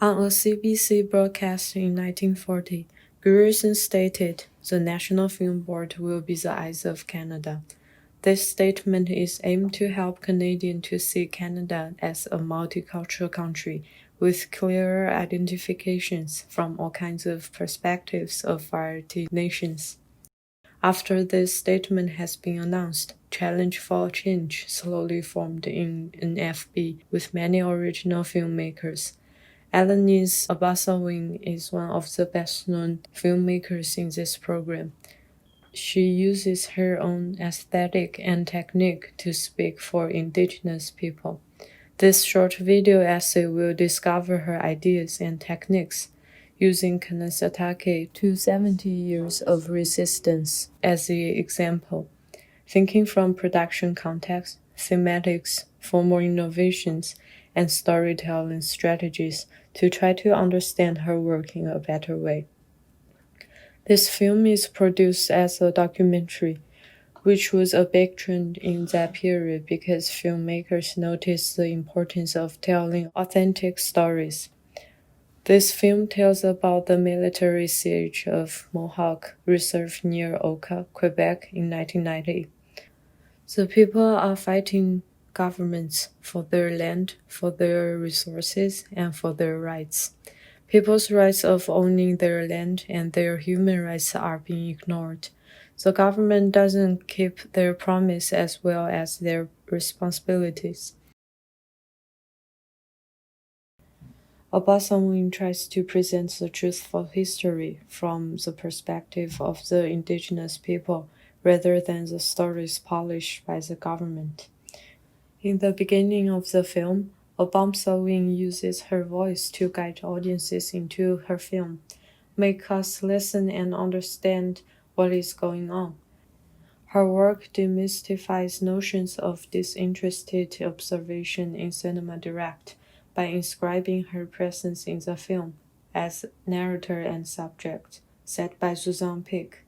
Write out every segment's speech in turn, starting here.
On a CBC broadcast in 1940, Grierson stated, "The National Film Board will be the eyes of Canada." This statement is aimed to help Canadians to see Canada as a multicultural country with clearer identifications from all kinds of perspectives of variety nations. After this statement has been announced, Challenge for Change slowly formed in NFB with many original filmmakers. Alanis Abasawin is one of the best-known filmmakers in this program. She uses her own aesthetic and technique to speak for Indigenous people. This short video essay will discover her ideas and techniques, using Kanesatake 270 years of resistance as the example, thinking from production context, thematics, formal innovations, and storytelling strategies to try to understand her work in a better way. This film is produced as a documentary, which was a big trend in that period because filmmakers noticed the importance of telling authentic stories. This film tells about the military siege of Mohawk Reserve near Oka, Quebec in 1990. The people are fighting governments for their land, for their resources, and for their rights. People's rights of owning their land and their human rights are being ignored. The government doesn't keep their promise as well as their responsibilities. Abasawin tries to present the truthful history from the perspective of the Indigenous people rather than the stories polished by the government. In the beginning of the film, Abasawin uses her voice to guide audiences into her film, make us listen and understand what is going on. Her work demystifies notions of disinterested observation in cinema direct by inscribing her presence in the film as narrator and subject, said by Susan Pick.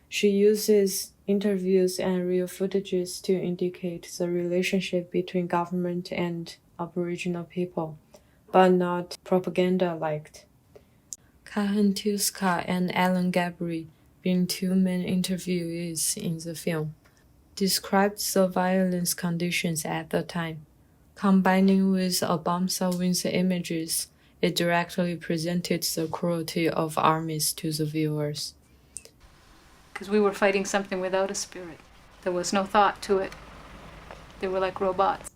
She uses interviews and real footages to indicate the relationship between government and Aboriginal people, but not propaganda-like. Kahan Tuska and Alan Gabry, being two main interviewees in the film, described the violence conditions at the time. Combining with Abasawin's images, it directly presented the cruelty of armies to the viewers. Because we were fighting something without a spirit. There was no thought to it. They were like robots.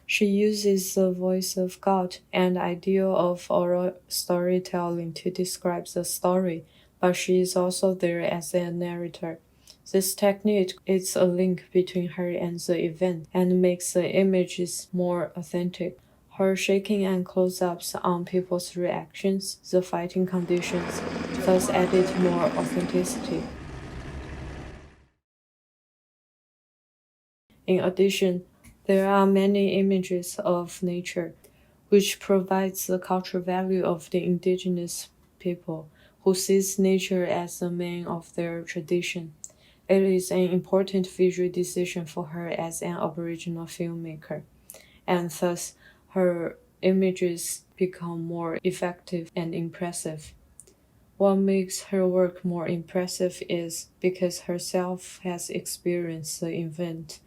She uses the voice of God and ideal of oral storytelling to describe the story, but she is also there as a narrator. This technique is a link between her and the event and makes the images more authentic. Her shaking and close-ups on people's reactions, the fighting conditions, thus added more authenticity. In addition, there are many images of nature, which provides the cultural value of the Indigenous people, who sees nature as the main of their tradition. It is an important visual decision for her as an Aboriginal filmmaker, and thus her images become more effective and impressive. What makes her work more impressive is because herself has experienced the event,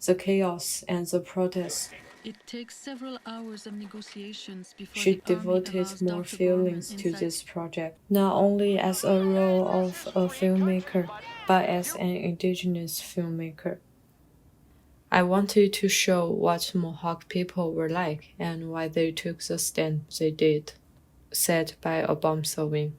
the chaos and the protest. It takes several hours of negotiations before She the army devoted allows more Dr. feelings Gorman to inside. this project, not only as a role of a filmmaker, but as an Indigenous filmmaker. I wanted to show what Mohawk people were like and why they took the stand they did, said by Abasawin.